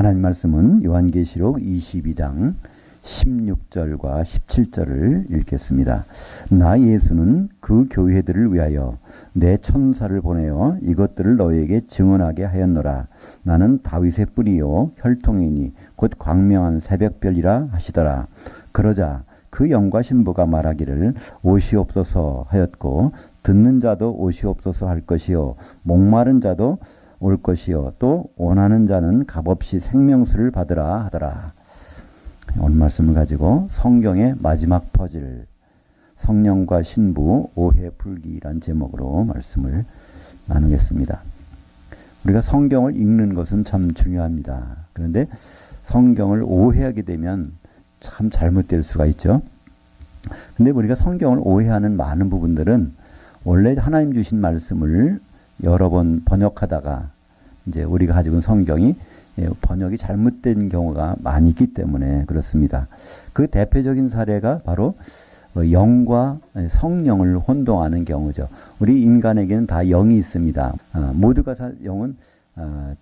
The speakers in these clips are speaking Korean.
하나님 말씀은 요한계시록 22장 16절과 17절을 읽겠습니다. 나 예수는 그 교회들을 위하여 내 천사를 보내어 이것들을 너희에게 증언하게 하였노라. 나는 다윗의 뿌리요 혈통이니 곧 광명한 새벽별이라 하시더라. 그러자 그 영과 신부가 말하기를 오시옵소서 하였고, 듣는 자도 오시옵소서 할 것이요 목마른 자도 올 것이요 또 원하는 자는 값없이 생명수를 받으라 하더라. 오늘 말씀을 가지고 성경의 마지막 퍼즐, 성령과 신부 오해 풀기란 제목으로 말씀을 나누겠습니다. 우리가 성경을 읽는 것은 참 중요합니다. 그런데 성경을 오해하게 되면 참 잘못될 수가 있죠. 근데 우리가 성경을 오해하는 많은 부분들은 원래 하나님 주신 말씀을 여러 번 번역하다가 이제 우리가 가지고 있는 성경이 번역이 잘못된 경우가 많이 있기 때문에 그렇습니다. 그 대표적인 사례가 바로 영과 성령을 혼동하는 경우죠. 우리 인간에게는 다 영이 있습니다. 모두가 영은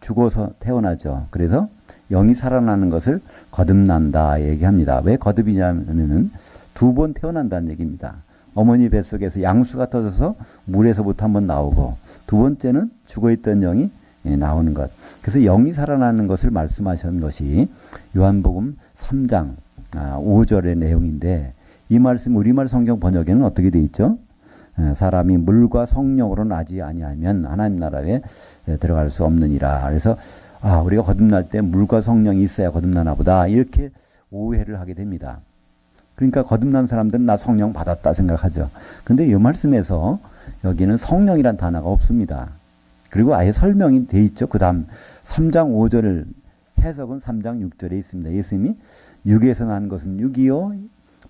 죽어서 태어나죠. 그래서 영이 살아나는 것을 거듭난다 얘기합니다. 왜 거듭이냐면은 두 번 태어난다는 얘기입니다. 어머니 뱃속에서 양수가 터져서 물에서부터 한번 나오고, 두 번째는 죽어있던 영이 나오는 것. 그래서 영이 살아나는 것을 말씀하신 것이 요한복음 3장 5절의 내용인데, 이 말씀 우리말 성경 번역에는 어떻게 되어 있죠? 사람이 물과 성령으로 나지 아니하면 하나님 나라에 들어갈 수 없느니라. 그래서 우리가 거듭날 때 물과 성령이 있어야 거듭나나 보다, 이렇게 오해를 하게 됩니다. 그러니까 거듭난 사람들은 나 성령 받았다 생각하죠. 근데 이 말씀에서 여기는 성령이란 단어가 없습니다. 그리고 아예 설명이 돼 있죠. 그 다음 3장 5절 해석은 3장 6절에 있습니다. 예수님이 육에서 난 것은 육이요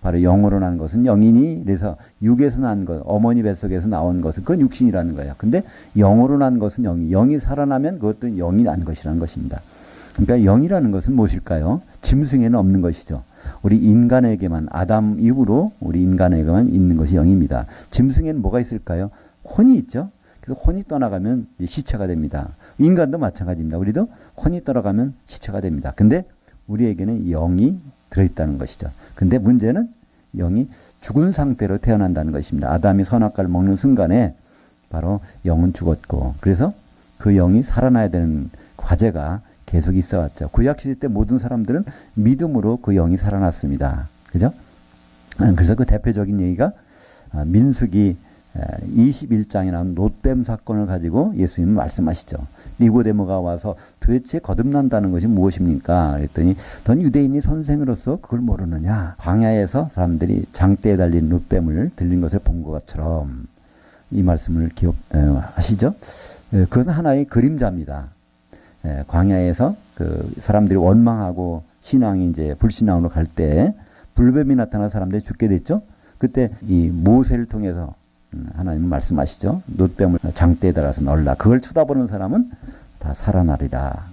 바로 영으로 난 것은 영이니, 그래서 육에서 난 것, 어머니 뱃속에서 나온 것은 그건 육신이라는 거예요. 근데 영으로 난 것은 영이 살아나면 그것도 영이 난 것이라는 것입니다. 그러니까 영이라는 것은 무엇일까요? 짐승에는 없는 것이죠. 우리 인간에게만, 아담 이후로 우리 인간에게만 있는 것이 영입니다. 짐승에는 뭐가 있을까요? 혼이 있죠. 그래서 혼이 떠나가면 시체가 됩니다. 인간도 마찬가지입니다. 우리도 혼이 떠나가면 시체가 됩니다. 근데 우리에게는 영이 들어있다는 것이죠. 근데 문제는 영이 죽은 상태로 태어난다는 것입니다. 아담이 선악과를 먹는 순간에 바로 영은 죽었고, 그래서 그 영이 살아나야 되는 과제가 계속 있어 왔죠. 구약시대 때 모든 사람들은 믿음으로 그 영이 살아났습니다. 그죠? 그래서 그 대표적인 얘기가 민수기 21장에 나온 놋뱀 사건을 가지고 예수님은 말씀하시죠. 니고데모가 와서 도대체 거듭난다는 것이 무엇입니까? 그랬더니 넌 유대인이 선생으로서 그걸 모르느냐? 광야에서 사람들이 장대에 달린 놋뱀을 들린 것을 본 것처럼, 이 말씀을 기억하시죠? 그것은 하나의 그림자입니다. 광야에서 그 사람들이 원망하고 신앙이 이제 불신앙으로 갈 때 불뱀이 나타나 사람들이 죽게 됐죠. 그때 이 모세를 통해서 하나님은 말씀하시죠. 놋뱀을 장대에 달아서 넣으라. 그걸 쳐다보는 사람은 다 살아나리라.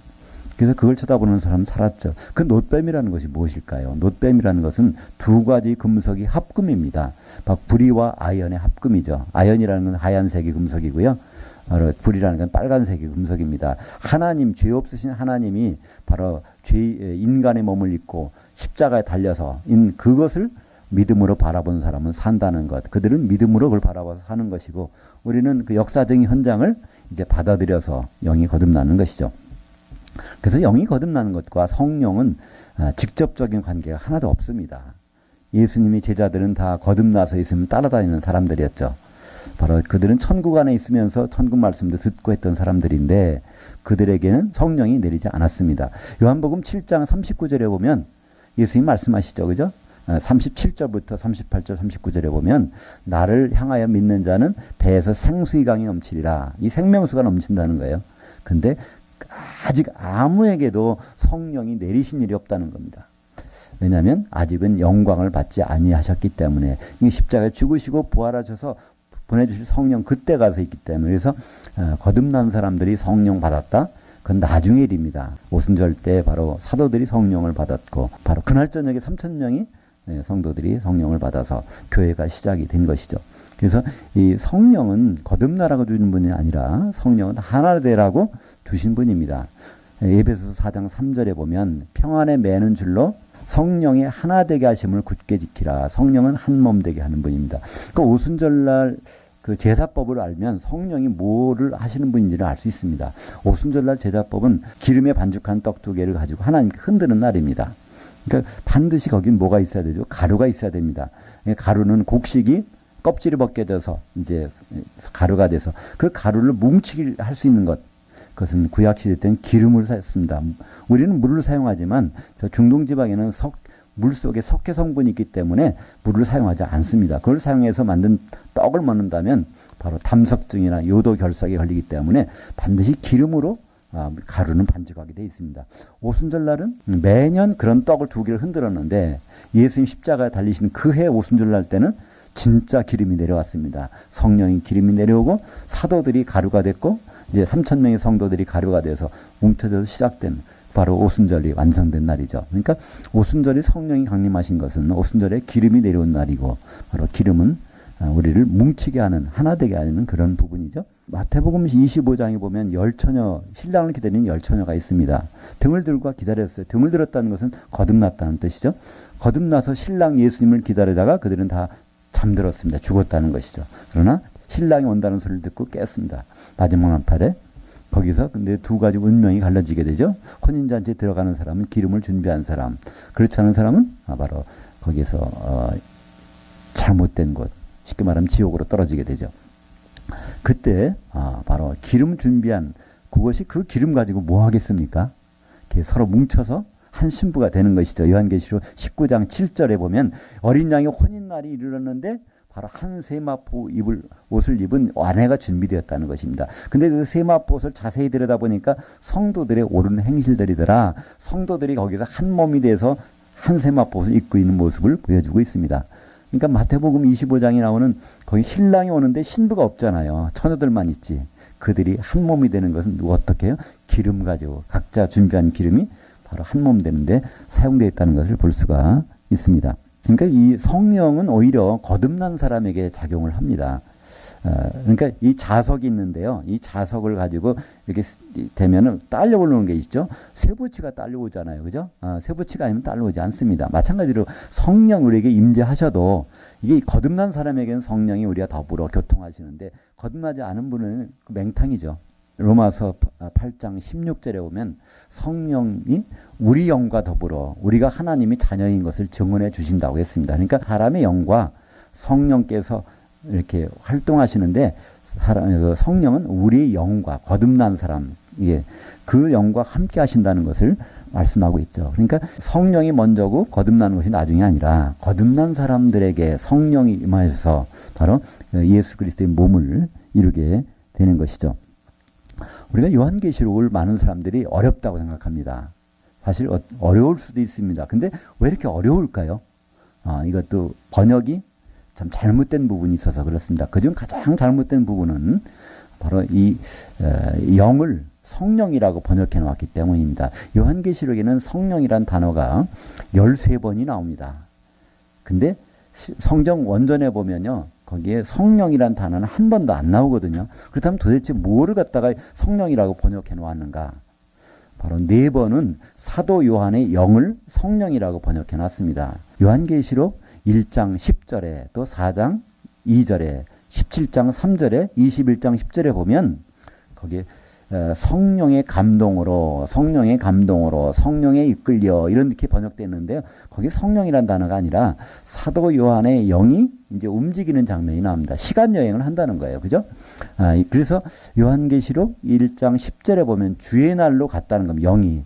그래서 그걸 쳐다보는 사람은 살았죠. 그 놋뱀이라는 것이 무엇일까요? 놋뱀이라는 것은 두 가지 금속이 합금입니다. 바로 불이와 아연의 합금이죠. 아연이라는 건 하얀색이 금속이고요. 바로 불이라는 건 빨간색이 금속입니다. 하나님, 죄 없으신 하나님이 바로 인간의 몸을 입고 십자가에 달려서 그것을 믿음으로 바라보는 사람은 산다는 것. 그들은 믿음으로 그걸 바라봐서 사는 것이고, 우리는 그 역사적인 현장을 이제 받아들여서 영이 거듭나는 것이죠. 그래서 영이 거듭나는 것과 성령은 직접적인 관계가 하나도 없습니다. 예수님이 제자들은 다 거듭나서 예수님을 따라다니는 사람들이었죠. 바로 그들은 천국 안에 있으면서 천국 말씀도 듣고 했던 사람들인데, 그들에게는 성령이 내리지 않았습니다. 요한복음 7장 39절에 보면 예수님 말씀하시죠. 그죠? 37절부터 38절 39절에 보면 나를 향하여 믿는 자는 배에서 생수의 강이 넘치리라. 이 생명수가 넘친다는 거예요. 근데 아직 아무에게도 성령이 내리신 일이 없다는 겁니다. 왜냐하면 아직은 영광을 받지 아니하셨기 때문에, 이 십자가에 죽으시고 부활하셔서 보내주실 성령 그때 가서 있기 때문에, 그래서 거듭난 사람들이 성령 받았다? 그건 나중의 일입니다. 오순절 때 바로 사도들이 성령을 받았고, 바로 그날 저녁에 3,000명이 성도들이 성령을 받아서 교회가 시작이 된 것이죠. 그래서 이 성령은 거듭나라고 주는 분이 아니라 성령은 하나 되라고 주신 분입니다. 에베소서 4장 3절에 보면 평안에 매는 줄로 성령의 하나 되게 하심을 굳게 지키라. 성령은 한 몸 되게 하는 분입니다. 그 오순절날 그 제사법을 알면 성령이 뭐를 하시는 분인지를 알 수 있습니다. 오순절날 제사법은 기름에 반죽한 떡 2개를 가지고 하나님께 흔드는 날입니다. 그러니까 반드시 거긴 뭐가 있어야 되죠? 가루가 있어야 됩니다. 가루는 곡식이 껍질이 벗겨져서 이제 가루가 돼서 그 가루를 뭉치게 할 수 있는 것. 그것은 구약시대 때는 기름을 썼습니다. 우리는 물을 사용하지만 저 중동지방에는 물 속에 석회 성분이 있기 때문에 물을 사용하지 않습니다. 그걸 사용해서 만든 떡을 먹는다면 바로 담석증이나 요도 결석에 걸리기 때문에 반드시 기름으로 가루는 반죽하게 되어 있습니다. 오순절날은 매년 그런 떡을 2개를 흔들었는데 예수님 십자가에 달리시는 그 해 오순절날 때는 진짜 기름이 내려왔습니다. 성령이 기름이 내려오고 사도들이 가루가 됐고 이제 3,000명의 성도들이 가루가 돼서 뭉쳐져서 시작된 바로 오순절이 완성된 날이죠. 그러니까 오순절이 성령이 강림하신 것은 오순절에 기름이 내려온 날이고 바로 기름은 우리를 뭉치게 하는 하나 되게 하는 그런 부분이죠. 마태복음 25장에 보면 열처녀, 신랑을 기다리는 열처녀가 있습니다. 등을 들고 기다렸어요. 등을 들었다는 것은 거듭났다는 뜻이죠. 거듭나서 신랑 예수님을 기다리다가 그들은 다 잠들었습니다. 죽었다는 것이죠. 그러나 신랑이 온다는 소리를 듣고 깼습니다. 마지막 한팔에 거기서 근데 2가지 운명이 갈라지게 되죠. 혼인잔치에 들어가는 사람은 기름을 준비한 사람, 그렇지 않은 사람은 바로 거기서 잘못된 곳, 쉽게 말하면 지옥으로 떨어지게 되죠. 그때 바로 기름 준비한 그것이 그 기름 가지고 뭐 하겠습니까? 서로 뭉쳐서 한 신부가 되는 것이죠. 요한계시록 19장 7절에 보면 어린 양의 혼인날이 이르렀는데 바로 한 세마포 옷을 입은 아내가 준비되었다는 것입니다. 근데 그 세마포 옷을 자세히 들여다보니까 성도들의 옳은 행실들이더라. 성도들이 거기서 한 몸이 돼서 한 세마포 옷을 입고 있는 모습을 보여주고 있습니다. 그러니까 마태복음 25장이 나오는 거기 신랑이 오는데 신부가 없잖아요. 처녀들만 있지. 그들이 한 몸이 되는 것은 어떻게 해요? 기름 가지고 각자 준비한 기름이 바로 한 몸 되는데 사용되어 있다는 것을 볼 수가 있습니다. 그러니까 이 성령은 오히려 거듭난 사람에게 작용을 합니다. 그러니까 이 자석이 있는데요. 이 자석을 가지고 이렇게 되면은 딸려오는 게 있죠. 쇠붙이가 딸려오잖아요. 그죠? 쇠붙이가 아니면 딸려오지 않습니다. 마찬가지로 성령 우리에게 임재하셔도 이게 거듭난 사람에게는 성령이 우리와 더불어 교통하시는데 거듭나지 않은 분은 맹탕이죠. 로마서 8장 16절에 보면 성령이 우리 영과 더불어 우리가 하나님이 자녀인 것을 증언해 주신다고 했습니다. 그러니까 사람의 영과 성령께서 이렇게 활동하시는데 성령은 우리의 영과 거듭난 사람, 그 영과 함께 하신다는 것을 말씀하고 있죠. 그러니까 성령이 먼저고 거듭나는 것이 나중이 아니라 거듭난 사람들에게 성령이 임하셔서 바로 예수 그리스도의 몸을 이루게 되는 것이죠. 우리가 요한계시록을 많은 사람들이 어렵다고 생각합니다. 사실 어려울 수도 있습니다. 근데 왜 이렇게 어려울까요? 이것도 번역이 참 잘못된 부분이 있어서 그렇습니다. 그중 가장 잘못된 부분은 바로 이 영을 성령이라고 번역해 놓았기 때문입니다. 요한계시록에는 성령이란 단어가 13번이 나옵니다. 근데 성경 원전에 보면요. 거기에 성령이란 단어는 한 번도 안 나오거든요. 그렇다면 도대체 뭐를 갖다가 성령이라고 번역해 놓았는가? 바로 4번은 사도 요한의 영을 성령이라고 번역해 놨습니다. 요한계시록 1장 10절에 또 4장 2절에 17장 3절에 21장 10절에 보면 거기에 성령의 감동으로 성령에 이끌려 이렇게 번역되어 있는데요. 거기 성령이란 단어가 아니라 사도 요한의 영이 이제 움직이는 장면이 나옵니다. 시간 여행을 한다는 거예요. 그죠? 그래서 요한계시록 1장 10절에 보면 주의 날로 갔다는 겁니다. 영이.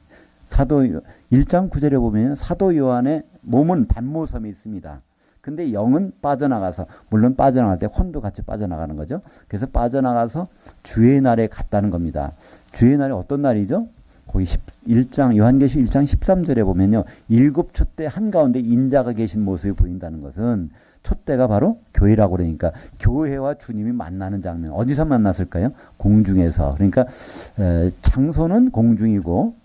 1장 9절에 보면 사도 요한의 몸은 반모섬에 있습니다. 근데 영은 빠져나가서, 물론 빠져나갈 때 혼도 같이 빠져나가는 거죠. 그래서 빠져나가서 주의 날에 갔다는 겁니다. 주의 날이 어떤 날이죠? 거기 요한계시록 1장 13절에 보면요. 7 촛대 한가운데 인자가 계신 모습이 보인다는 것은 촛대가 바로 교회라고 그러니까 교회와 주님이 만나는 장면. 어디서 만났을까요? 공중에서. 그러니까 장소는 공중이고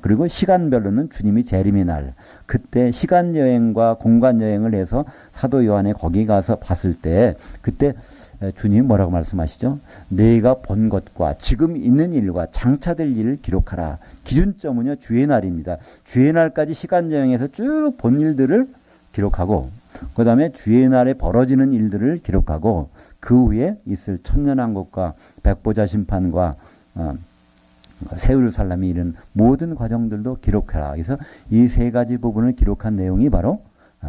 그리고 시간별로는 주님이 재림의 날, 그때 시간 여행과 공간 여행을 해서 사도 요한이 거기 가서 봤을 때 그때 주님이 뭐라고 말씀하시죠? 내가 본 것과 지금 있는 일과 장차될 일을 기록하라. 기준점은요, 주의 날입니다. 주의 날까지 시간 여행에서 쭉 본 일들을 기록하고, 그 다음에 주의 날에 벌어지는 일들을 기록하고, 그 후에 있을 천년왕국과 백보자 심판과 새 예루살렘이 이른 모든 과정들도 기록해라. 그래서 이 세 가지 부분을 기록한 내용이 바로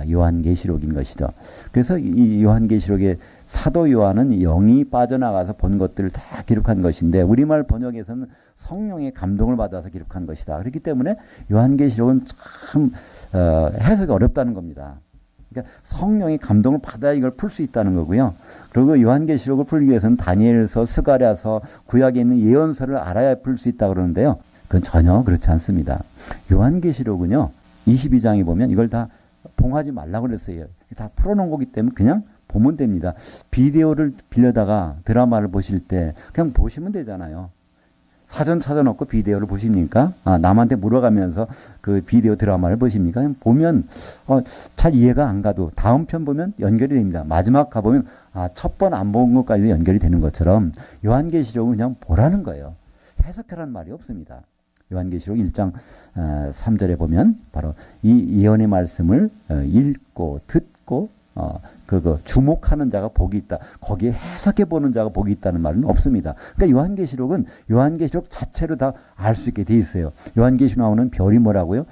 요한계시록인 것이죠. 그래서 이 요한계시록의 사도 요한은 영이 빠져나가서 본 것들을 다 기록한 것인데, 우리말 번역에서는 성령의 감동을 받아서 기록한 것이다. 그렇기 때문에 요한계시록은 참 해석이 어렵다는 겁니다. 그러니까 성령의 감동을 받아야 이걸 풀 수 있다는 거고요. 그리고 요한계시록을 풀기 위해서는 다니엘서, 스가랴서, 구약에 있는 예언서를 알아야 풀 수 있다 그러는데요. 그건 전혀 그렇지 않습니다. 요한계시록은요, 22장에 보면 이걸 다 봉하지 말라고 그랬어요. 다 풀어놓은 거기 때문에 그냥 보면 됩니다. 비디오를 빌려다가 드라마를 보실 때 그냥 보시면 되잖아요. 사전 찾아놓고 비디오를 보십니까? 남한테 물어가면서 그 비디오 드라마를 보십니까? 그냥 보면 잘 이해가 안 가도 다음 편 보면 연결이 됩니다. 마지막 가보면 첫 번 안 본 것까지도 연결이 되는 것처럼 요한계시록은 그냥 보라는 거예요. 해석하라는 말이 없습니다. 요한계시록 1장 3절에 보면 바로 이 예언의 말씀을 읽고 듣고 그거 주목하는 자가 복이 있다. 거기에 해석해 보는 자가 복이 있다는 말은 없습니다. 그러니까 요한계시록은 요한계시록 자체로 다 알 수 있게 돼 있어요. 요한계시록 나오는 별이 뭐라고요?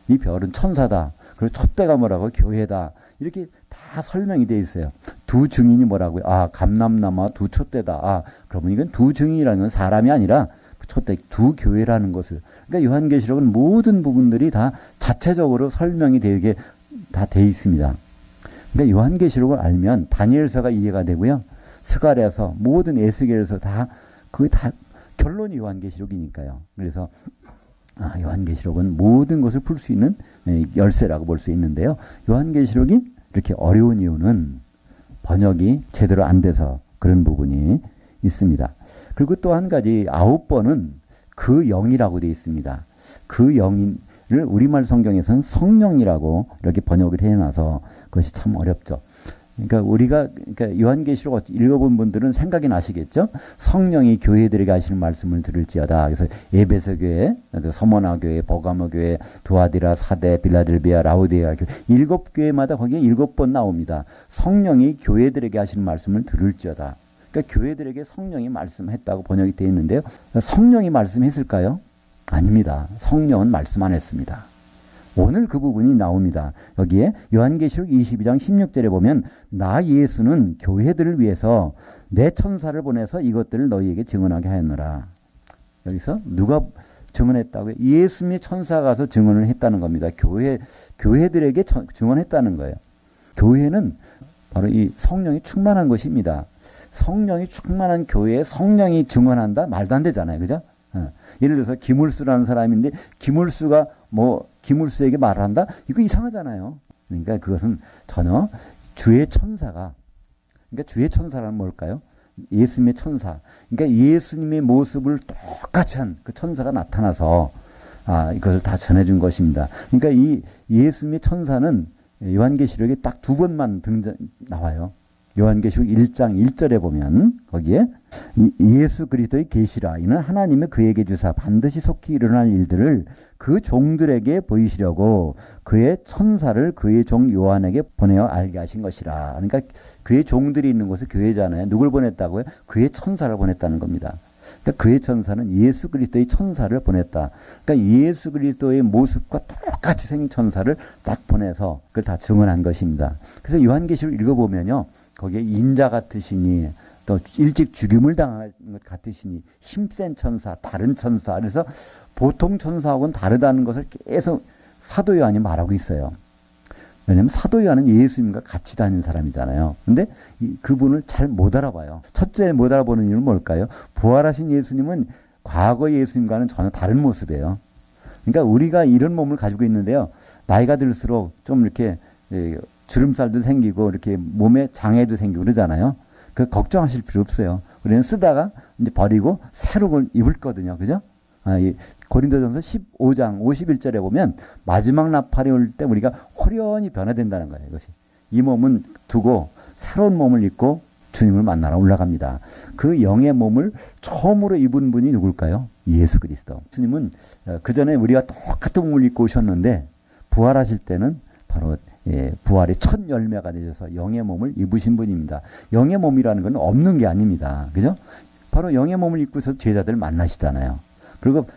이 별은 천사다. 그리고 촛대가 뭐라고? 교회다. 이렇게 다 설명이 돼 있어요. 두 증인이 뭐라고요? 감람나무와 두 촛대다. 그러면 이건 두 증인이라는 건 사람이 아니라 촛대 두 교회라는 것을. 그러니까 요한계시록은 모든 부분들이 다 자체적으로 설명이 되게 다 돼 있습니다. 그러니까 요한계시록을 알면 다니엘서가 이해가 되고요. 스가랴서, 모든 에스겔서 그게 다 결론이 요한계시록이니까요. 그래서 요한계시록은 모든 것을 풀 수 있는 열쇠라고 볼 수 있는데요. 요한계시록이 이렇게 어려운 이유는 번역이 제대로 안 돼서 그런 부분이 있습니다. 그리고 또 한 가지 9번은 그 영이라고 되어 있습니다. 그 영을 우리말 성경에서는 성령이라고 이렇게 번역을 해놔서 그것이 참 어렵죠. 그러니까 요한계시록 읽어본 분들은 생각이 나시겠죠? 성령이 교회들에게 하시는 말씀을 들을지어다. 그래서 에베소 교회, 서머나 교회, 버가모 교회, 두아디라, 사대, 빌라델비아, 라우디아 교회 7교회마다 거기에 7번 나옵니다. 성령이 교회들에게 하시는 말씀을 들을지어다. 그러니까 교회들에게 성령이 말씀했다고 번역이 되어 있는데요. 성령이 말씀했을까요? 아닙니다. 성령은 말씀 안 했습니다. 오늘 그 부분이 나옵니다. 여기에 요한계시록 22장 16절에 보면 나 예수는 교회들을 위해서 내 천사를 보내서 이것들을 너희에게 증언하게 하였노라. 여기서 누가 증언했다고요? 예수님의 천사가 가서 증언을 했다는 겁니다. 교회들에게 증언했다는 거예요. 교회는 바로 이 성령이 충만한 것입니다. 성령이 충만한 교회에 성령이 증언한다? 말도 안 되잖아요. 그죠? 예를 들어서 기물수라는 사람인데 기물수에게 말을 한다? 이거 이상하잖아요. 그러니까 그것은 전혀 주의 천사가, 그러니까 주의 천사란 뭘까요? 예수님의 천사. 그러니까 예수님의 모습을 똑같이 한 그 천사가 나타나서 이것을 다 전해준 것입니다. 그러니까 이 예수님의 천사는 요한계시록에 딱 2번만 나와요. 요한계시록 1장 1절에 보면 거기에 예수 그리스도의 계시라 이는 하나님의 그에게 주사 반드시 속히 일어날 일들을 그 종들에게 보이시려고 그의 천사를 그의 종 요한에게 보내어 알게 하신 것이라. 그러니까 그의 종들이 있는 곳에 교회잖아요. 누굴 보냈다고요? 그의 천사를 보냈다는 겁니다. 그러니까 그의 천사는 예수 그리스도의 천사를 보냈다. 그러니까 예수 그리스도의 모습과 똑같이 생긴 천사를 딱 보내서 그걸 다 증언한 것입니다. 그래서 요한계시록 읽어보면요. 거기에 인자 같으시니 또 일찍 죽임을 당한 것 같으시니 힘센 천사, 다른 천사. 그래서 보통 천사하고는 다르다는 것을 계속 사도 요한이 말하고 있어요. 왜냐하면 사도 요한은 예수님과 같이 다니는 사람이잖아요. 근데 그분을 잘 못 알아봐요. 첫째 못 알아보는 이유는 뭘까요? 부활하신 예수님은 과거 예수님과는 전혀 다른 모습이에요. 그러니까 우리가 이런 몸을 가지고 있는데요. 나이가 들수록 좀 이렇게 주름살도 생기고 이렇게 몸에 장애도 생기고 그러잖아요. 그 걱정하실 필요 없어요. 우리는 쓰다가 이제 버리고 새로 걸 입을 거든요. 그죠? 고린도전서 15장 51절에 보면 마지막 나팔이 올 때 우리가 호련히 변화된다는 거예요. 이것이. 이 몸은 두고 새로운 몸을 입고 주님을 만나러 올라갑니다. 그 영의 몸을 처음으로 입은 분이 누굴까요? 예수 그리스도. 주님은 그 전에 우리가 똑같은 몸을 입고 오셨는데 부활하실 때는 바로 부활의 첫 열매가 되셔서 영의 몸을 입으신 분입니다. 영의 몸이라는 건 없는 게 아닙니다. 그죠? 바로 영의 몸을 입고서 제자들 만나시잖아요. 그리고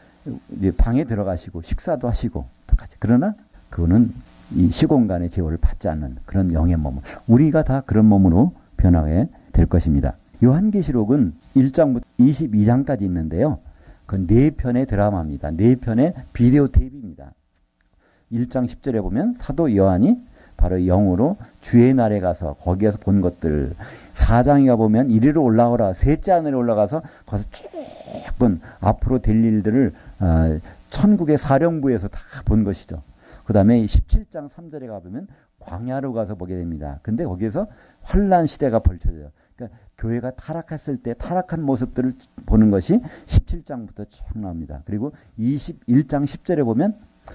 방에 들어가시고 식사도 하시고 똑같이. 그러나 그거는 이 시공간의 제어를 받지 않는 그런 영의 몸을 우리가 다 그런 몸으로 변하게 될 것입니다. 요한계시록은 1장부터 22장까지 있는데요. 그 4편의 드라마입니다. 4편의 비디오 테이프입니다. 1장 10절에 보면 사도 요한이 바로 영으로 주의 날에 가서 거기에서 본 것들. 4장에 가보면 이리로 올라오라. 셋째 하늘에 올라가서 거기서 쭉 본 앞으로 될 일들을 천국의 사령부에서 다 본 것이죠. 그 다음에 17장 3절에 가보면 광야로 가서 보게 됩니다. 근데 거기에서 환란 시대가 벌쳐져요. 그러니까 교회가 타락했을 때 타락한 모습들을 보는 것이 17장부터 쭉 나옵니다. 그리고 21장 10절에 보면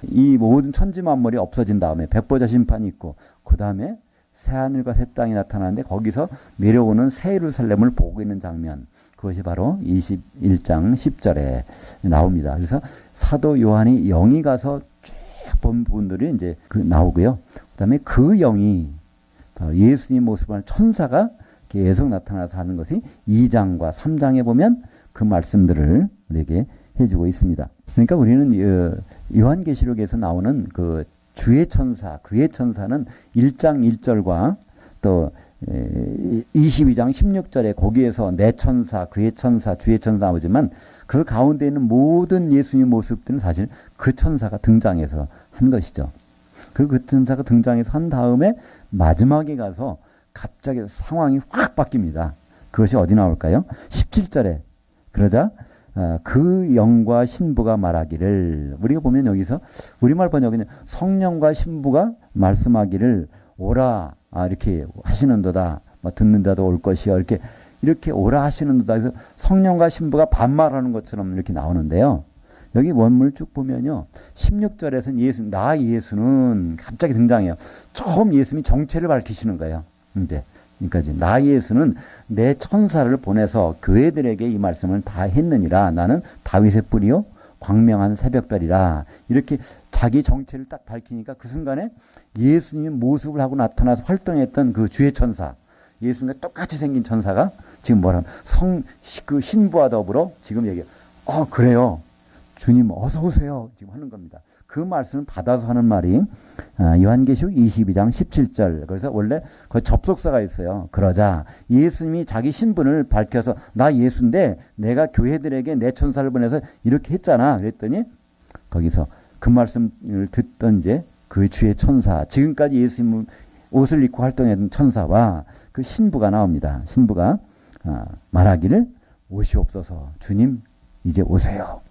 이 모든 천지 만물이 없어진 다음에 백보자 심판이 있고 그 다음에 새하늘과 새 땅이 나타나는데 거기서 내려오는 새 예루살렘을 보고 있는 장면, 그것이 바로 21장 10절에 나옵니다. 그래서 사도 요한이 영이 가서 쭉 본 부분들이 이제 나오고요. 그 다음에 그 영이 바로 예수님 모습을 천사가 계속 나타나서 하는 것이 2장과 3장에 보면 그 말씀들을 우리에게 해주고 있습니다. 그러니까 우리는 요한계시록에서 나오는 그 주의 천사, 그의 천사는 1장 1절과 또 22장 16절에 거기에서 내 천사, 그의 천사, 주의 천사 나오지만 그 가운데 있는 모든 예수님 모습들은 사실 그 천사가 등장해서 한 것이죠. 그 천사가 등장해서 한 다음에 마지막에 가서 갑자기 상황이 확 바뀝니다. 그것이 어디 나올까요? 17절에 그러자 그 영과 신부가 말하기를, 우리가 보면 여기서 우리말 번역에는 성령과 신부가 말씀하기를 오라 이렇게 하시는도다, 듣는 자도 올 것이요 이렇게 오라 하시는도다. 그래서 성령과 신부가 반말하는 것처럼 이렇게 나오는데요. 여기 원문을 쭉 보면요, 16절에서는 나 예수는 갑자기 등장해요. 처음 예수님이 정체를 밝히시는 거예요. 그러니까 나 예수는 내 천사를 보내서 교회들에게 이 말씀을 다 했느니라. 나는 다윗의 뿌리요 광명한 새벽별이라. 이렇게 자기 정체를 딱 밝히니까 그 순간에 예수님 모습을 하고 나타나서 활동했던 그 주의 천사, 예수님과 똑같이 생긴 천사가 지금 뭐라면 그 신부와 더불어 지금 얘기해요. 그래요. 주님 어서 오세요. 지금 하는 겁니다. 그 말씀을 받아서 하는 말이 요한계시록 22장 17절. 그래서 원래 그 접속사가 있어요. 그러자 예수님이 자기 신분을 밝혀서 나 예수인데 내가 교회들에게 내 천사를 보내서 이렇게 했잖아. 그랬더니 거기서 그 말씀을 듣던 이제 그 주의 천사, 지금까지 예수님 옷을 입고 활동했던 천사와 그 신부가 나옵니다. 신부가 말하기를 오시옵소서. 주님 이제 오세요.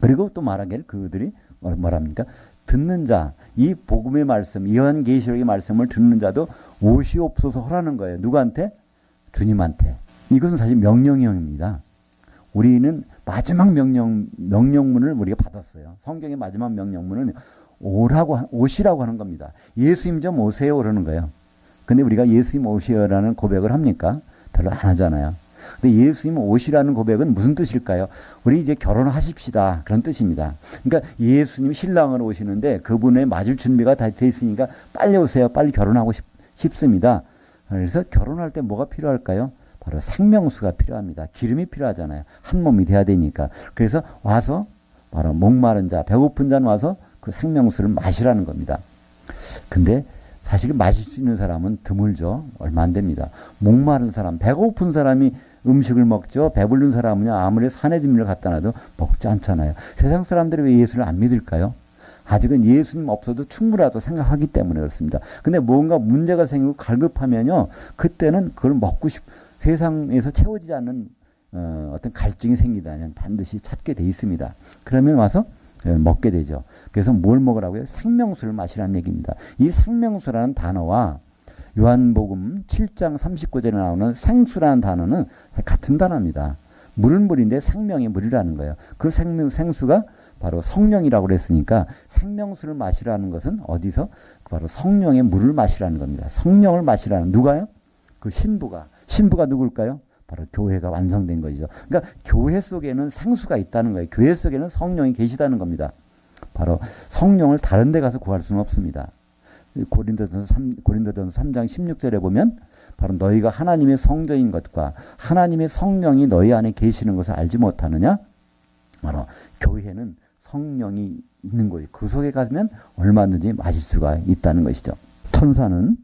그리고 또 말하기를 그들이 뭐랍니까? 듣는 자, 이 복음의 말씀, 요한계시록의 말씀을 듣는 자도 오시옵소서 하라는 거예요. 누구한테? 주님한테. 이것은 사실 명령형입니다. 우리는 마지막 명령문을 우리가 받았어요. 성경의 마지막 명령문은 오시라고 하는 겁니다. 예수님 좀 오세요 그러는 거예요. 근데 우리가 예수님 오시라는 고백을 합니까? 별로 안 하잖아요. 근데 예수님 오시라는 고백은 무슨 뜻일까요? 우리 이제 결혼하십시다, 그런 뜻입니다. 그러니까 예수님 신랑으로 오시는데 그분의 맞을 준비가 다 돼 있으니까 빨리 오세요. 빨리 결혼하고 싶습니다. 그래서 결혼할 때 뭐가 필요할까요? 바로 생명수가 필요합니다. 기름이 필요하잖아요. 한 몸이 돼야 되니까. 그래서 와서 바로 목마른 자, 배고픈 자는 와서 그 생명수를 마시라는 겁니다. 근데 사실 마실 수 있는 사람은 드물죠. 얼마 안 됩니다. 목마른 사람, 배고픈 사람이 음식을 먹죠. 배부른 사람은요, 아무리 산의 진미를 갖다 놔도 먹지 않잖아요. 세상 사람들이 왜 예수를 안 믿을까요? 아직은 예수님 없어도 충분하다고 생각하기 때문에 그렇습니다. 근데 뭔가 문제가 생기고 갈급하면요, 그때는 그걸 세상에서 채워지지 않는 어떤 갈증이 생기다면 반드시 찾게 돼 있습니다. 그러면 와서 먹게 되죠. 그래서 뭘 먹으라고요? 생명수를 마시라는 얘기입니다. 이 생명수라는 단어와 요한복음 7장 39절에 나오는 생수라는 단어는 같은 단어입니다. 물은 물인데 생명이 물이라는 거예요. 그 생수가 바로 성령이라고 그랬으니까 생명수를 마시라는 것은 어디서? 바로 성령의 물을 마시라는 겁니다. 성령을 마시라는, 누가요? 그 신부가 누굴까요? 바로 교회가 완성된 것이죠. 그러니까 교회 속에는 생수가 있다는 거예요. 교회 속에는 성령이 계시다는 겁니다. 바로 성령을 다른 데 가서 구할 수는 없습니다. 고린도전서 3장 16절에 보면 바로 너희가 하나님의 성전인 것과 하나님의 성령이 너희 안에 계시는 것을 알지 못하느냐? 바로 교회는 성령이 있는 거예요. 그 속에 가면 얼마든지 마실 수가 있다는 것이죠. 천사는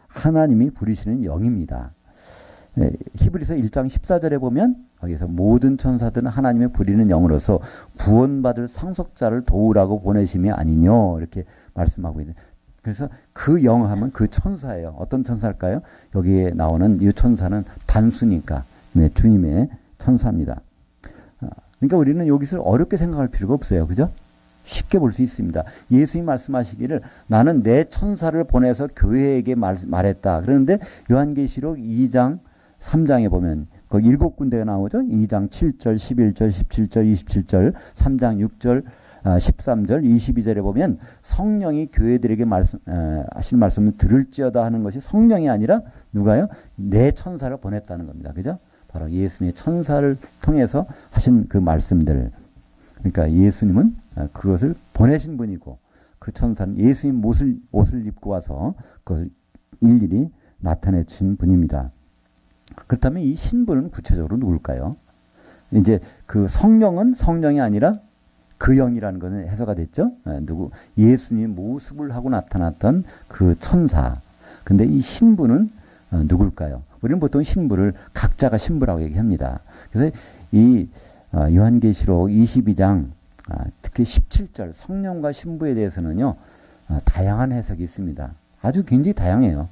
하나님이 부리시는 영입니다. 히브리서 1장 14절에 보면 거기서 모든 천사들은 하나님의 부리는 영으로서 구원받을 상속자를 도우라고 보내심이 아니뇨, 이렇게 말씀하고 있는. 그래서 그 영하면 그 천사예요. 어떤 천사일까요? 여기에 나오는 이 천사는 단수니까 주님의 천사입니다. 그러니까 우리는 여기서 어렵게 생각할 필요가 없어요. 그죠? 쉽게 볼 수 있습니다. 예수님 말씀하시기를 나는 내 천사를 보내서 교회에게 말했다. 그런데 요한계시록 2장 3장에 보면 거기 7군데가 나오죠. 2장 7절, 11절, 17절, 27절, 3장 6절, 13절, 22절에 보면 성령이 교회들에게 하신 말씀을 들을지어다 하는 것이 성령이 아니라 누가요? 내 천사를 보냈다는 겁니다. 그죠? 바로 예수님의 천사를 통해서 하신 그 말씀들. 그러니까 예수님은 그것을 보내신 분이고 그 천사는 예수님 옷을 입고 와서 그것을 일일이 나타내 준 분입니다. 그렇다면 이 신부는 구체적으로 누굴까요? 이제 그 성령은 성령이 아니라 그 영이라는 것은 해석가 됐죠. 예수님 모습을 하고 나타났던 그 천사. 근데 이 신부는 누굴까요? 우리는 보통 신부를 각자가 신부라고 얘기합니다. 그래서 이 요한계시록 22장 특히 17절 성령과 신부에 대해서는요 다양한 해석이 있습니다. 아주 굉장히 다양해요.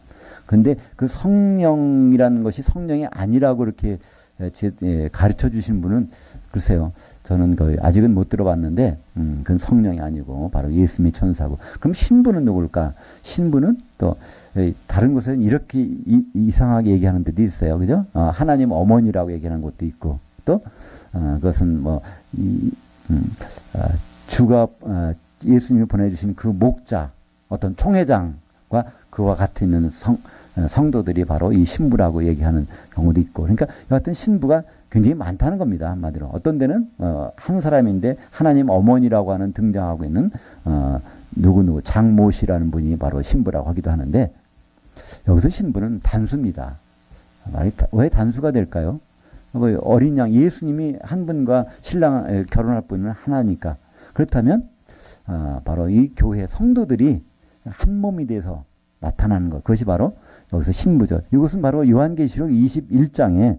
근데 그 성령이라는 것이 성령이 아니라고 이렇게 가르쳐 주신 분은 글쎄요. 저는 거의 아직은 못 들어봤는데 그건 성령이 아니고 바로 예수님의 천사고. 그럼 신부는 누굴까? 신부는 또 다른 곳에는 이렇게 이상하게 얘기하는 데도 있어요. 그죠? 하나님 어머니라고 얘기하는 곳도 있고 또 그것은 뭐 주가 예수님이 보내주신 그 목자 어떤 총회장과 그와 같은 성도들이 바로 이 신부라고 얘기하는 경우도 있고, 그러니까 여하튼 신부가 굉장히 많다는 겁니다. 한마디로 어떤 데는 한 사람인데 하나님 어머니라고 하는 등장하고 있는 누구 장모시라는 분이 바로 신부라고 하기도 하는데, 여기서 신부는 단수입니다. 왜 단수가 될까요? 어린 양 예수님이 한 분과 신랑 결혼할 분은 하나니까. 그렇다면 바로 이 교회 성도들이 한 몸이 돼서 나타나는 것, 그것이 바로 여기서 신부죠. 이것은 바로 요한계시록 21장에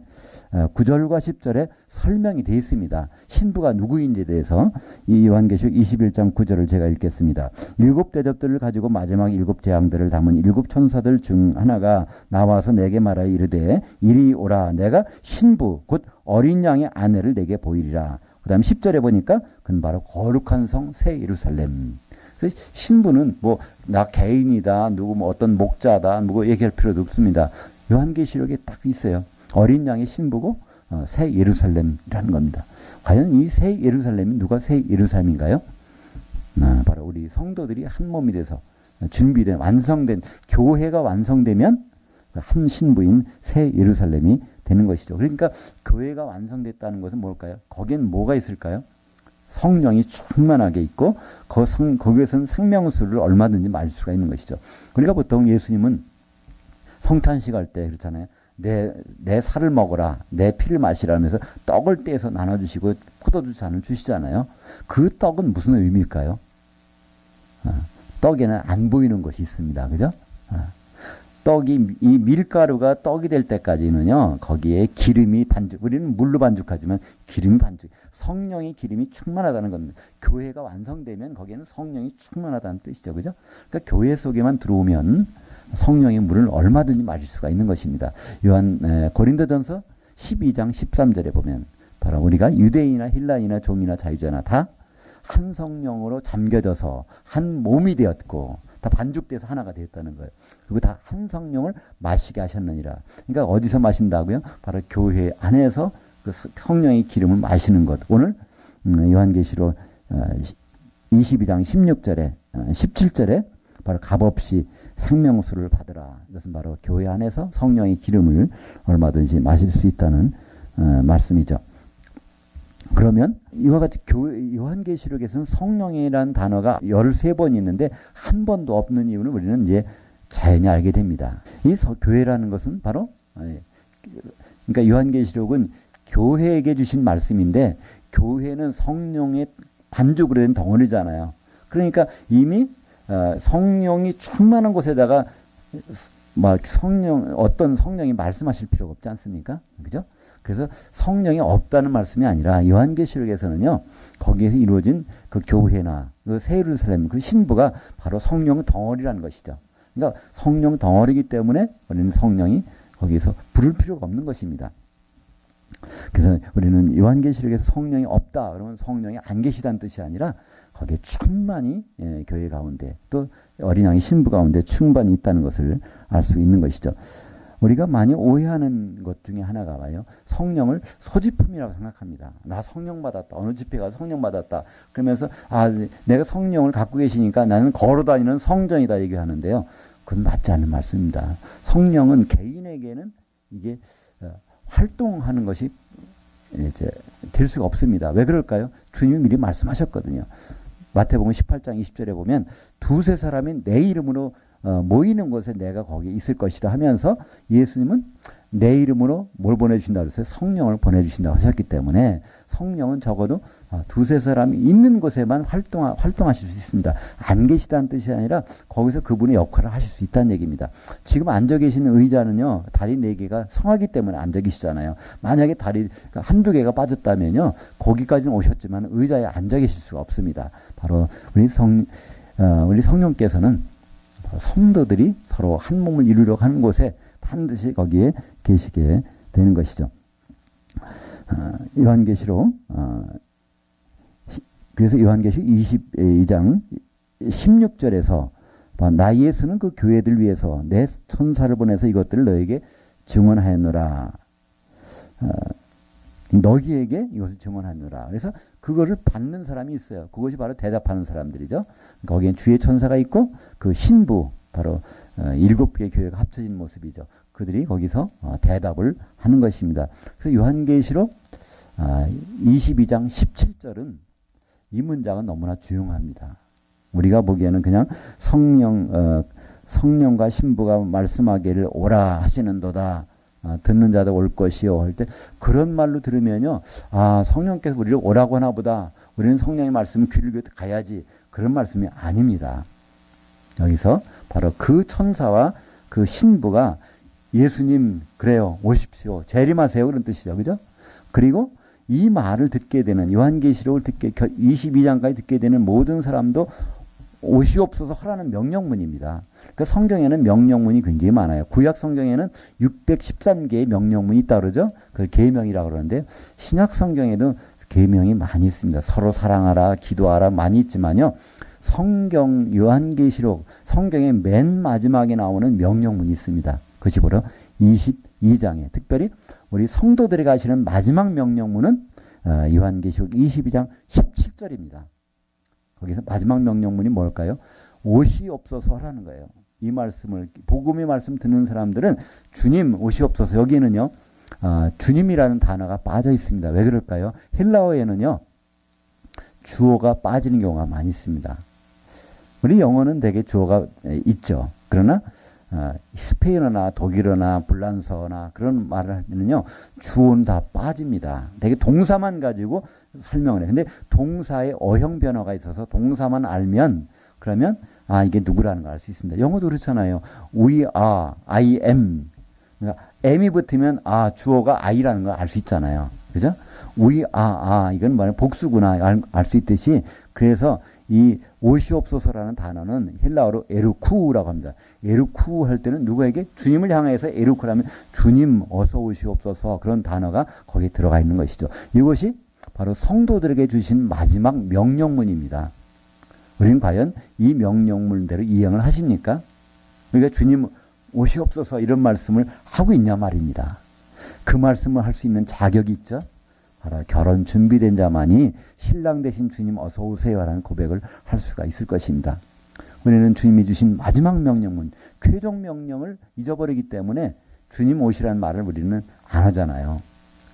9절과 10절에 설명이 되어 있습니다. 신부가 누구인지에 대해서 이 요한계시록 21장 9절을 제가 읽겠습니다. 7 대접들을 가지고 마지막 7 재앙들을 담은 7 천사들 중 하나가 나와서 내게 말하여 이르되 이리 오라. 내가 신부 곧 어린 양의 아내를 내게 보이리라. 그 다음 10절에 보니까 그는 바로 거룩한 성 새 예루살렘. 그래서 신부는 뭐 나 개인이다, 누구 뭐 어떤 목자다, 뭐 얘기할 필요도 없습니다. 요한계시록에 딱 있어요. 어린 양의 신부고 새 예루살렘이라는 겁니다. 과연 이 새 예루살렘이 누가 새 예루살렘인가요? 바로 우리 성도들이 한 몸이 돼서 준비된 완성된 교회가 완성되면 한 신부인 새 예루살렘이 되는 것이죠. 그러니까 교회가 완성됐다는 것은 뭘까요? 거기엔 뭐가 있을까요? 성령이 충만하게 있고 거기에서는 생명수를 얼마든지 마실 수가 있는 것이죠. 그러니까 보통 예수님은 성찬식 할 때 그렇잖아요. 내 살을 먹어라, 내 피를 마시라면서 떡을 떼서 나눠주시고 포도주 잔을 주시잖아요. 그 떡은 무슨 의미일까요? 떡에는 안 보이는 것이 있습니다. 그죠? 이 밀가루가 떡이 될 때까지는요, 거기에 기름이 우리는 물로 반죽하지만 기름이 성령의 기름이 충만하다는 겁니다. 교회가 완성되면 거기에는 성령이 충만하다는 뜻이죠. 그죠? 그러니까 교회 속에만 들어오면 성령의 물을 얼마든지 마실 수가 있는 것입니다. 고린도전서 12장 13절에 보면 바로 우리가 유대인이나 힐라이나 종이나 자유자나 다 한 성령으로 잠겨져서 한 몸이 되었고 다 반죽돼서 하나가 되었다는 거예요. 그리고 다 한 성령을 마시게 하셨느니라. 그러니까 어디서 마신다고요? 바로 교회 안에서 그 성령의 기름을 마시는 것. 오늘 요한계시록 22장 16절에 17절에 바로 값없이 생명수를 받으라. 이것은 바로 교회 안에서 성령의 기름을 얼마든지 마실 수 있다는 말씀이죠. 그러면 이와 같이 요한계시록에서는 성령이라는 단어가 13번 있는데 한 번도 없는 이유는 우리는 이제 자연히 알게 됩니다. 이 교회라는 것은 바로 그러니까 요한계시록은 교회에게 주신 말씀인데 교회는 성령의 반죽으로 된 덩어리잖아요. 그러니까 이미 성령이 충만한 곳에다가 막 어떤 성령이 말씀하실 필요가 없지 않습니까? 그죠? 그래서 성령이 없다는 말씀이 아니라 요한계시록에서는요, 거기에서 이루어진 그 교회나 그 새 예루살렘 그 신부가 바로 성령 덩어리라는 것이죠. 그러니까 성령 덩어리이기 때문에 우리는 성령이 거기에서 부를 필요가 없는 것입니다. 그래서 우리는 요한계시록에서 성령이 없다 그러면 성령이 안 계시다는 뜻이 아니라 거기에 충만히 교회 가운데 또 어린 양의 신부 가운데 충만히 있다는 것을 알 수 있는 것이죠. 우리가 많이 오해하는 것 중에 하나가 봐요. 성령을 소지품이라고 생각합니다. 나 성령 받았다. 어느 집회 가서 성령 받았다. 그러면서 내가 성령을 갖고 계시니까 나는 걸어다니는 성전이다 얘기하는데요. 그건 맞지 않는 말씀입니다. 성령은 개인에게는 이게 활동하는 것이 이제 될 수가 없습니다. 왜 그럴까요? 주님이 미리 말씀하셨거든요. 마태복음 18장 20절에 보면 두세 사람이 내 이름으로 모이는 곳에 내가 거기에 있을 것이다 하면서 예수님은 내 이름으로 뭘 보내주신다고 했어요? 성령을 보내주신다고 하셨기 때문에 성령은 적어도 두세 사람이 있는 곳에만 활동하실 수 있습니다. 안 계시다는 뜻이 아니라 거기서 그분의 역할을 하실 수 있다는 얘기입니다. 지금 앉아 계시는 의자는요, 다리 4개가 성하기 때문에 앉아 계시잖아요. 만약에 다리 한두 개가 빠졌다면요, 거기까지는 오셨지만 의자에 앉아 계실 수가 없습니다. 바로 우리 성령께서는 성도들이 서로 한 몸을 이루려고 하는 곳에 반드시 거기에 계시게 되는 것이죠. 요한계시록 그래서 요한계시록 22장 16절에서 나 예수는 그 교회들 위해서 내 천사를 보내서 이것들을 너에게 증언하였노라. 너희에게 이것을 증언하노라. 그래서 그거를 받는 사람이 있어요. 그것이 바로 대답하는 사람들이죠. 거기엔 주의 천사가 있고 그 신부 바로 7개의 교회가 합쳐진 모습이죠. 그들이 거기서 대답을 하는 것입니다. 그래서 요한계시록 22장 17절은 이 문장은 너무나 중요합니다. 우리가 보기에는 그냥 성령과 신부가 말씀하기를 오라 하시는도다. 듣는 자도 올 것이요 할 때 그런 말로 들으면요, 성령께서 우리를 오라고 하나 보다. 우리는 성령의 말씀을 귀를 가야지. 그런 말씀이 아닙니다. 여기서 바로 그 천사와 그 신부가 예수님 그래요 오십시오 재림하세요 그런 뜻이죠. 그죠? 그리고 이 말을 듣게 되는 요한계시록을 22장까지 듣게 되는 모든 사람도 오시옵소서 하라는 명령문입니다. 그 성경에는 명령문이 굉장히 많아요. 구약 성경에는 613개의 명령문이 있다고 그러죠. 그걸 계명이라고 그러는데 신약 성경에도 계명이 많이 있습니다. 서로 사랑하라, 기도하라 많이 있지만요. 성경 요한계시록 성경의 맨 마지막에 나오는 명령문이 있습니다. 그것이 바로 22장에 특별히 우리 성도들에게 하시는 마지막 명령문은 요한계시록 22장 17절입니다. 거기서 마지막 명령문이 뭘까요? 오시옵소서 하라는 거예요. 이 말씀을 복음의 말씀 듣는 사람들은 주님 오시옵소서 여기에는요 주님이라는 단어가 빠져 있습니다. 왜 그럴까요? 헬라어에는요 주어가 빠지는 경우가 많이 있습니다. 우리 영어는 대개 주어가 있죠. 그러나 스페인어나 독일어나 불란서나 그런 말을 하면요 주어는 다 빠집니다. 대개 동사만 가지고 설명을 해요. 근데 동사의 어형 변화가 있어서 동사만 알면 그러면 이게 누구라는 걸 알 수 있습니다. 영어도 그렇잖아요. We are, I am. 그러니까 am이 붙으면 주어가 I라는 걸 알 수 있잖아요. 그죠? We are, 이건 뭐냐 복수구나 알 수 있듯이 그래서 이 오시옵소서라는 단어는 헬라어로 에르쿠라고 합니다. 에르쿠 할 때는 누구에게? 주님을 향해서 에르쿠라면 주님 어서 오시옵소서 그런 단어가 거기에 들어가 있는 것이죠. 이것이 바로 성도들에게 주신 마지막 명령문입니다. 우리는 과연 이 명령문대로 이행을 하십니까? 그러니까 주님 오시옵소서 이런 말씀을 하고 있냐 말입니다. 그 말씀을 할 수 있는 자격이 있죠. 바로 결혼 준비된 자만이 신랑 되신 주님 어서 오세요라는 고백을 할 수가 있을 것입니다. 우리는 주님이 주신 마지막 명령문, 최종 명령을 잊어버리기 때문에 주님 오시라는 말을 우리는 안 하잖아요.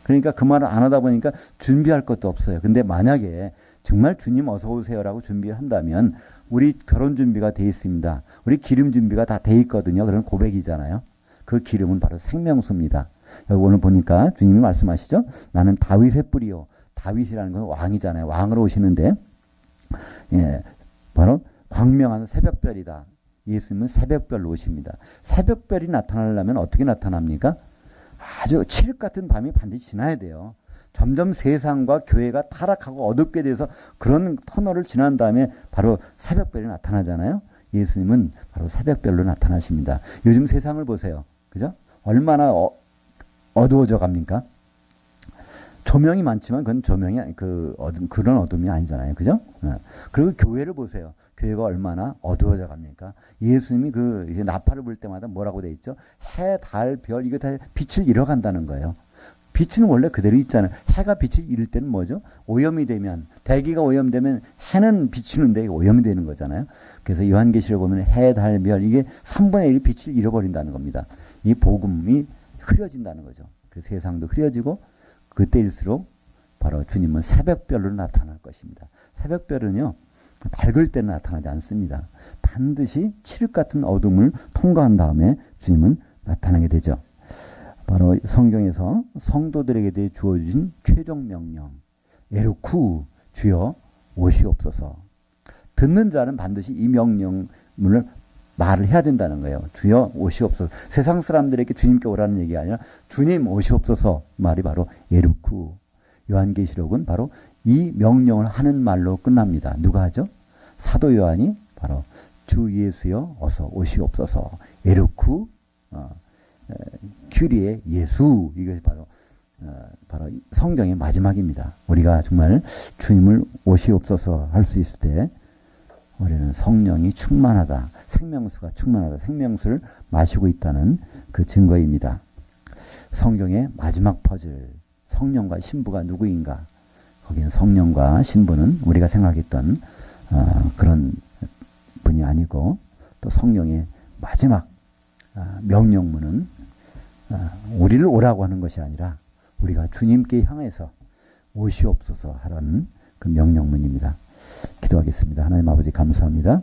그러니까 그 말을 안 하다 보니까 준비할 것도 없어요. 근데 만약에 정말 주님 어서 오세요라고 준비한다면 우리 결혼 준비가 돼 있습니다. 우리 기름 준비가 다 돼 있거든요. 그런 고백이잖아요. 그 기름은 바로 생명수입니다. 여기 오늘 보니까 주님이 말씀하시죠. 나는 다윗의 뿌리요. 다윗이라는 건 왕이잖아요. 왕으로 오시는데 예, 바로 광명한 새벽별이다. 예수님은 새벽별로 오십니다. 새벽별이 나타나려면 어떻게 나타납니까? 아주 칠흑 같은 밤이 반드시 지나야 돼요. 점점 세상과 교회가 타락하고 어둡게 돼서 그런 터널을 지난 다음에 바로 새벽별이 나타나잖아요. 예수님은 바로 새벽별로 나타나십니다. 요즘 세상을 보세요. 그죠? 얼마나 어두워져 갑니까? 조명이 많지만 그건 조명이 그런 어둠이 아니잖아요. 그죠? 그리고 교회를 보세요. 교회가 얼마나 어두워져 갑니까? 예수님이 이제 나팔을 불 때마다 뭐라고 돼 있죠? 해, 달, 별, 이거 다 빛을 잃어간다는 거예요. 빛은 원래 그대로 있잖아요. 해가 빛을 잃을 때는 뭐죠? 오염이 되면, 대기가 오염되면 해는 비추는데 오염이 되는 거잖아요. 그래서 요한계시록 보면 해, 달, 별, 이게 3분의 1 빛을 잃어버린다는 겁니다. 이 복음이 흐려진다는 거죠. 그 세상도 흐려지고 그때일수록 바로 주님은 새벽별로 나타날 것입니다. 새벽별은요, 밝을 때는 나타나지 않습니다. 반드시 칠흑 같은 어둠을 통과한 다음에 주님은 나타나게 되죠. 바로 성경에서 성도들에게 대해 주어진 최종 명령, 에르쿠, 주여 오시옵소서. 듣는 자는 반드시 이 명령을 말을 해야 된다는 거예요. 주여 오시옵소서. 세상 사람들에게 주님께 오라는 얘기가 아니라 주님 오시옵소서 말이 바로 에르쿠. 요한계시록은 바로 이 명령을 하는 말로 끝납니다. 누가 하죠? 사도 요한이 바로 주 예수여 어서 오시옵소서. 에르쿠 큐리의 예수. 이것이 바로 성경의 마지막입니다. 우리가 정말 주님을 오시옵소서 할 수 있을 때 우리는 성령이 충만하다. 생명수가 충만하다. 생명수를 마시고 있다는 그 증거입니다. 성경의 마지막 퍼즐. 성령과 신부가 누구인가? 거기는 성령과 신부는 우리가 생각했던 그런 분이 아니고 또 성령의 마지막 명령문은 우리를 오라고 하는 것이 아니라 우리가 주님께 향해서 오시옵소서 하라는 그 명령문입니다. 기도하겠습니다. 하나님 아버지 감사합니다.